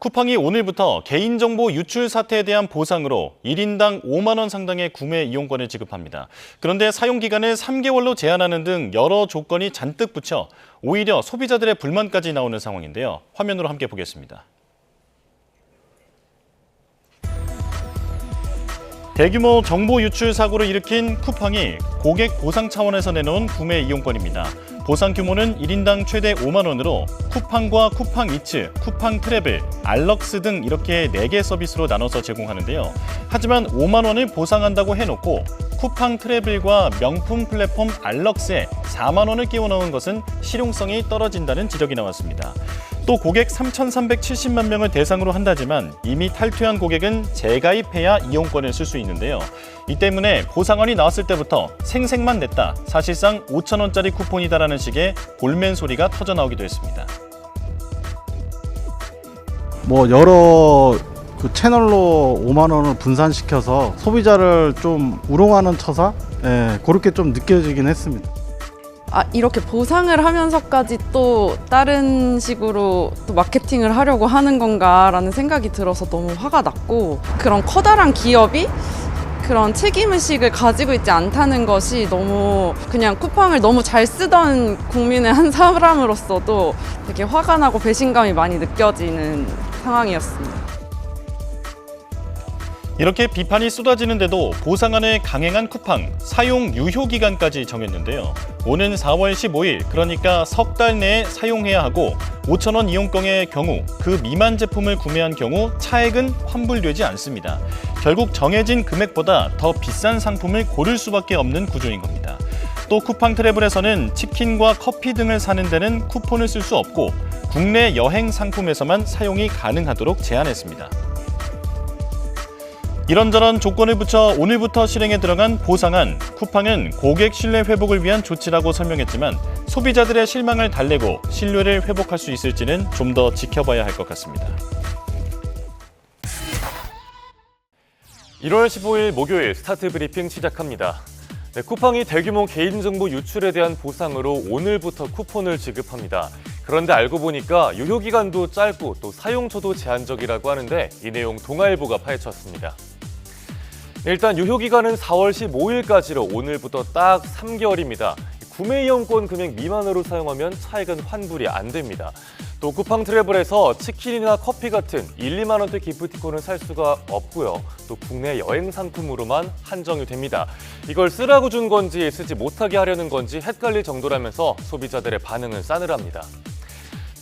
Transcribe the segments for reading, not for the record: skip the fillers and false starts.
쿠팡이 오늘부터 개인정보 유출 사태에 대한 보상으로 1인당 5만 원 상당의 구매 이용권을 지급합니다. 그런데 사용기간을 3개월로 제한하는 등 여러 조건이 잔뜩 붙여 오히려 소비자들의 불만까지 나오는 상황인데요. 화면으로 함께 보겠습니다. 대규모 정보 유출 사고를 일으킨 쿠팡이 고객 보상 차원에서 내놓은 구매 이용권입니다. 보상 규모는 1인당 최대 5만 원으로 쿠팡과 쿠팡이츠, 쿠팡트래블, 알럭스 등 이렇게 4개 서비스로 나눠서 제공하는데요. 하지만 5만 원을 보상한다고 해놓고 쿠팡트래블과 명품 플랫폼 알럭스에 4만 원을 끼워 넣은 것은 실용성이 떨어진다는 지적이 나왔습니다. 또 고객 3,370만 명을 대상으로 한다지만 이미 탈퇴한 고객은 재가입해야 이용권을 쓸 수 있는데요. 이 때문에 보상안이 나왔을 때부터 생색만 냈다, 사실상 5천 원짜리 쿠폰이다라는 식의 볼멘 소리가 터져나오기도 했습니다. 여러 채널로 5만 원을 분산시켜서 소비자를 좀 우롱하는 처사? 그렇게 좀 느껴지긴 했습니다. 이렇게 보상을 하면서까지 또 다른 식으로 또 마케팅을 하려고 하는 건가라는 생각이 들어서 너무 화가 났고, 그런 커다란 기업이 그런 책임의식을 가지고 있지 않다는 것이 너무, 그냥 쿠팡을 너무 잘 쓰던 국민의 한 사람으로서도 되게 화가 나고 배신감이 많이 느껴지는 상황이었습니다. 이렇게 비판이 쏟아지는데도 보상안을 강행한 쿠팡, 사용 유효 기간까지 정했는데요. 오는 4월 15일, 그러니까 석 달 내에 사용해야 하고 5천 원 이용권의 경우, 그 미만 제품을 구매한 경우 차액은 환불되지 않습니다. 결국 정해진 금액보다 더 비싼 상품을 고를 수밖에 없는 구조인 겁니다. 또 쿠팡 트래블에서는 치킨과 커피 등을 사는 데는 쿠폰을 쓸 수 없고 국내 여행 상품에서만 사용이 가능하도록 제한했습니다. 이런저런 조건을 붙여 오늘부터 실행에 들어간 보상안, 쿠팡은 고객 신뢰 회복을 위한 조치라고 설명했지만 소비자들의 실망을 달래고 신뢰를 회복할 수 있을지는 좀 더 지켜봐야 할 것 같습니다. 1월 15일 목요일 스타트 브리핑 시작합니다. 쿠팡이 대규모 개인정보 유출에 대한 보상으로 오늘부터 쿠폰을 지급합니다. 그런데 알고 보니까 유효기간도 짧고 또 사용처도 제한적이라고 하는데 이 내용 동아일보가 파헤쳤습니다. 일단 유효기간은 4월 15일까지로 오늘부터 딱 3개월입니다. 구매 이용권 금액 미만으로 사용하면 차액은 환불이 안 됩니다. 또 쿠팡 트래블에서 치킨이나 커피 같은 1, 2만 원대 기프티콘을 살 수가 없고요. 또 국내 여행 상품으로만 한정이 됩니다. 이걸 쓰라고 준 건지 쓰지 못하게 하려는 건지 헷갈릴 정도라면서 소비자들의 반응은 싸늘합니다.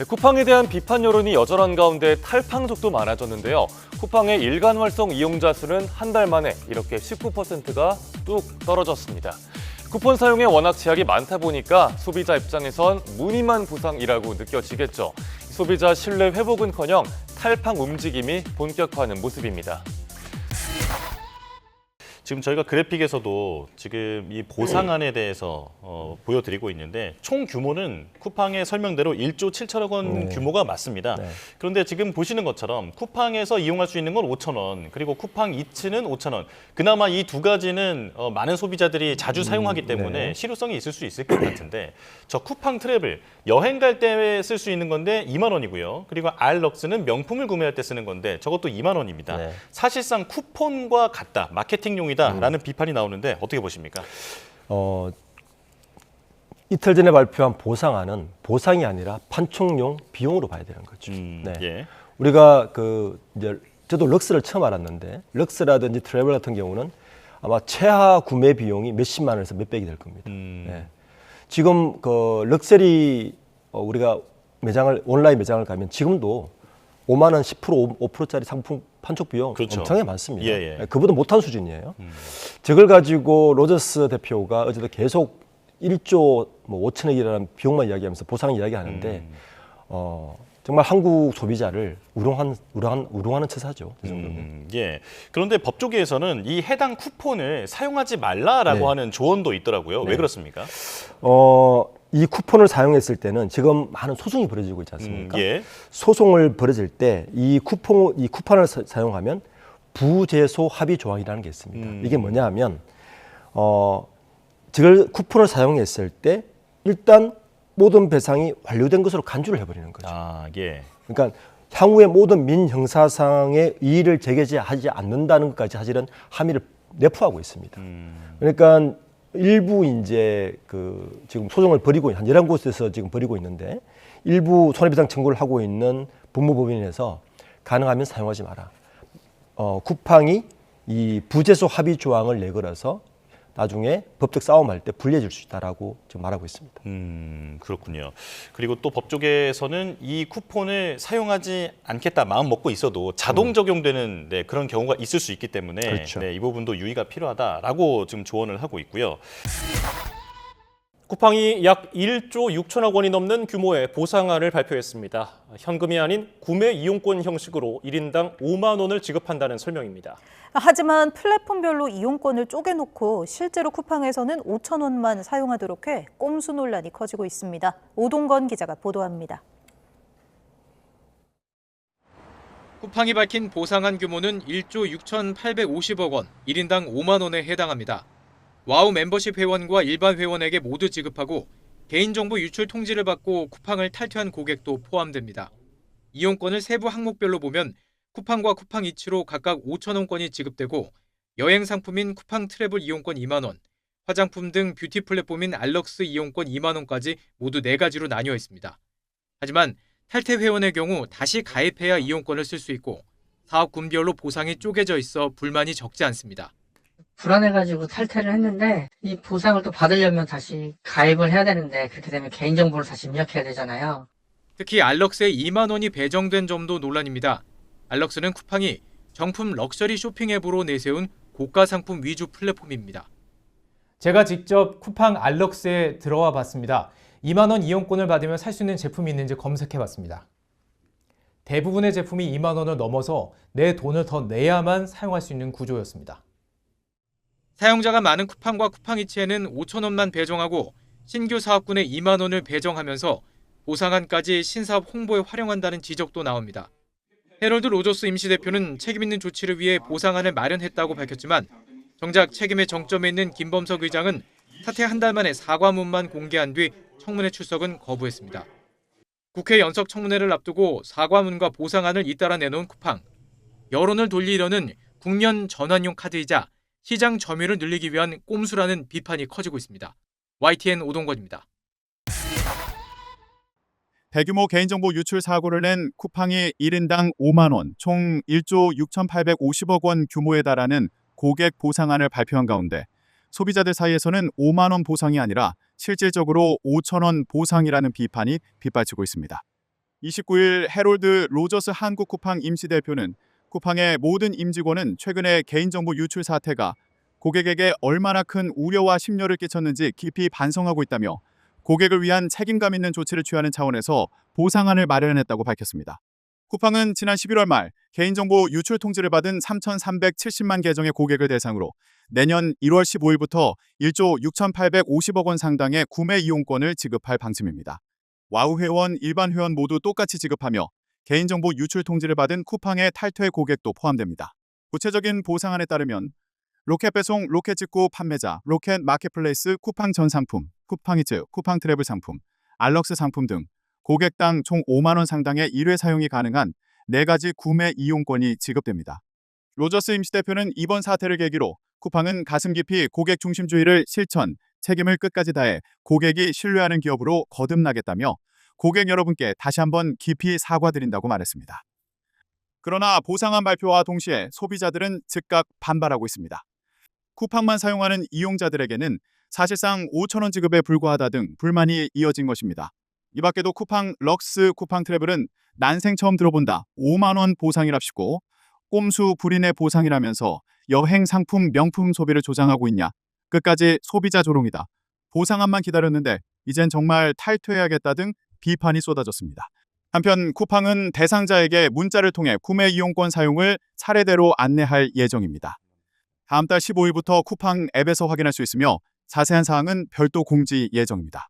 쿠팡에 대한 비판 여론이 여전한 가운데 탈팡족도 많아졌는데요. 쿠팡의 일간 활성 이용자 수는 한 달 만에 이렇게 19%가 뚝 떨어졌습니다. 쿠폰 사용에 워낙 제약이 많다 보니까 소비자 입장에선 무늬만 보상이라고 느껴지겠죠. 소비자 신뢰 회복은커녕 탈팡 움직임이 본격화하는 모습입니다. 지금 저희가 그래픽에서도 지금 이 보상안에 대해서 보여드리고 있는데 총 규모는 쿠팡의 설명대로 1조 7천억 원 규모가 맞습니다. 네. 그런데 지금 보시는 것처럼 쿠팡에서 이용할 수 있는 건 5천 원, 그리고 쿠팡 이츠는 5천 원. 그나마 이 두 가지는 많은 소비자들이 자주 사용하기 때문에 실효성이 있을 수 있을 것 같은데, 저 쿠팡 트래블, 여행 갈 때 쓸 수 있는 건데 2만 원이고요. 그리고 알럭스는 명품을 구매할 때 쓰는 건데 저것도 2만 원입니다. 네. 사실상 쿠폰과 같다, 마케팅용이다 라는 비판이 나오는데 어떻게 보십니까? 이틀 전에 발표한 보상안은 보상이 아니라 판촉용 비용으로 봐야 되는 거죠. 네. 예. 우리가 이제 저도 럭스를 처음 알았는데, 럭스라든지 트래블 같은 경우는 아마 최하 구매 비용이 몇십만 원에서 몇백이 될 겁니다. 네. 지금 럭셔리 우리가 온라인 매장을 가면 지금도 5만 원, 10%, 5%짜리 상품 판촉 비용 그렇죠. 엄청나게 많습니다. 예. 그보다 못한 수준이에요. 저걸 가지고 로저스 대표가 어제도 계속 1조 5천억이라는 비용만 이야기하면서 보상 이야기하는데 정말 한국 소비자를 우롱하는 처사죠. 그 정도면. 예. 그런데 법조계에서는 이 해당 쿠폰을 사용하지 말라라고 하는 조언도 있더라고요. 왜 그렇습니까? 이 쿠폰을 사용했을 때는 지금 많은 소송이 벌어지고 있지 않습니까? 소송을 벌어질 때 이 쿠폰을 사용하면 부재소 합의 조항이라는 게 있습니다. 이게 뭐냐 하면 저걸 쿠폰을 사용했을 때 일단 모든 배상이 완료된 것으로 간주를 해버리는 거죠. 예. 그러니까 향후의 모든 민형사상의 이의를 제기하지 않는다는 것까지 사실은 함의를 내포하고 있습니다. 그러니까 일부 이제 그 지금 소송을 벌이고 한 11곳에서 지금 벌이고 있는데 일부 손해배상 청구를 하고 있는 법무법인에서 가능하면 사용하지 마라. 쿠팡이 이 부재소 합의 조항을 내걸어서 나중에 법적 싸움할 때 불리해 줄 수 있다라고 지금 말하고 있습니다. 그렇군요. 그리고 또 법조계에서는 이 쿠폰을 사용하지 않겠다 마음 먹고 있어도 자동 적용되는 네, 그런 경우가 있을 수 있기 때문에 그렇죠. 네, 이 부분도 유의가 필요하다라고 지금 조언을 하고 있고요. 쿠팡이 약 1조 6천억 원이 넘는 규모의 보상안을 발표했습니다. 현금이 아닌 구매 이용권 형식으로 1인당 5만 원을 지급한다는 설명입니다. 하지만 플랫폼별로 이용권을 쪼개놓고 실제로 쿠팡에서는 5천 원만 사용하도록 해 꼼수 논란이 커지고 있습니다. 오동건 기자가 보도합니다. 쿠팡이 밝힌 보상안 규모는 1조 6,850억 원, 1인당 5만 원에 해당합니다. 와우 멤버십 회원과 일반 회원에게 모두 지급하고 개인정보 유출 통지를 받고 쿠팡을 탈퇴한 고객도 포함됩니다. 이용권을 세부 항목별로 보면 쿠팡과 쿠팡 이츠로 각각 5천 원권이 지급되고 여행 상품인 쿠팡 트래블 이용권 2만 원, 화장품 등 뷰티 플랫폼인 알럭스 이용권 2만 원까지 모두 4가지로 나뉘어 있습니다. 하지만 탈퇴 회원의 경우 다시 가입해야 이용권을 쓸 수 있고 사업군별로 보상이 쪼개져 있어 불만이 적지 않습니다. 불안해가지고 탈퇴를 했는데 이 보상을 또 받으려면 다시 가입을 해야 되는데 그렇게 되면 개인정보를 다시 입력해야 되잖아요. 특히 알럭스에 2만 원이 배정된 점도 논란입니다. 알럭스는 쿠팡이 정품 럭셔리 쇼핑 앱으로 내세운 고가 상품 위주 플랫폼입니다. 제가 직접 쿠팡 알럭스에 들어와 봤습니다. 2만 원 이용권을 받으면 살 수 있는 제품이 있는지 검색해 봤습니다. 대부분의 제품이 2만 원을 넘어서 내 돈을 더 내야만 사용할 수 있는 구조였습니다. 사용자가 많은 쿠팡과 쿠팡이츠에는 5천 원만 배정하고 신규 사업군에 2만 원을 배정하면서 보상안까지 신사업 홍보에 활용한다는 지적도 나옵니다. 헤럴드 로저스 임시대표는 책임 있는 조치를 위해 보상안을 마련했다고 밝혔지만 정작 책임의 정점에 있는 김범석 의장은 사퇴 한 달 만에 사과문만 공개한 뒤 청문회 출석은 거부했습니다. 국회 연석 청문회를 앞두고 사과문과 보상안을 잇따라 내놓은 쿠팡. 여론을 돌리려는 국면 전환용 카드이자 시장 점유율을 늘리기 위한 꼼수라는 비판이 커지고 있습니다. YTN 오동건입니다. 대규모 개인정보 유출 사고를 낸 쿠팡이 1인당 5만 원, 총 1조 6,850억 원 규모에 달하는 고객 보상안을 발표한 가운데 소비자들 사이에서는 5만 원 보상이 아니라 실질적으로 5천 원 보상이라는 비판이 빗발치고 있습니다. 29일 헤럴드 로저스 한국 쿠팡 임시대표는 쿠팡의 모든 임직원은 최근에 개인정보 유출 사태가 고객에게 얼마나 큰 우려와 심려를 끼쳤는지 깊이 반성하고 있다며 고객을 위한 책임감 있는 조치를 취하는 차원에서 보상안을 마련했다고 밝혔습니다. 쿠팡은 지난 11월 말 개인정보 유출 통지를 받은 3,370만 계정의 고객을 대상으로 내년 1월 15일부터 1조 6,850억 원 상당의 구매 이용권을 지급할 방침입니다. 와우 회원, 일반 회원 모두 똑같이 지급하며 개인정보 유출 통지를 받은 쿠팡의 탈퇴 고객도 포함됩니다. 구체적인 보상안에 따르면 로켓 배송, 로켓 직구 판매자, 로켓 마켓플레이스, 쿠팡 전 상품, 쿠팡이츠, 쿠팡 트래블 상품, 알럭스 상품 등 고객당 총 5만 원 상당의 1회 사용이 가능한 4가지 구매 이용권이 지급됩니다. 로저스 임시대표는 이번 사태를 계기로 쿠팡은 가슴 깊이 고객 중심주의를 실천, 책임을 끝까지 다해 고객이 신뢰하는 기업으로 거듭나겠다며 고객 여러분께 다시 한번 깊이 사과드린다고 말했습니다. 그러나 보상안 발표와 동시에 소비자들은 즉각 반발하고 있습니다. 쿠팡만 사용하는 이용자들에게는 사실상 5천 원 지급에 불과하다 등 불만이 이어진 것입니다. 이 밖에도 쿠팡 럭스, 쿠팡 트래블은 난생 처음 들어본다, 5만 원 보상이랍시고 꼼수 불인의 보상이라면서 여행 상품 명품 소비를 조장하고 있냐, 끝까지 소비자 조롱이다, 보상안만 기다렸는데 이젠 정말 탈퇴해야겠다 등 비판이 쏟아졌습니다. 한편 쿠팡은 대상자에게 문자를 통해 구매 이용권 사용을 차례대로 안내할 예정입니다. 다음 달 15일부터 쿠팡 앱에서 확인할 수 있으며 자세한 사항은 별도 공지 예정입니다.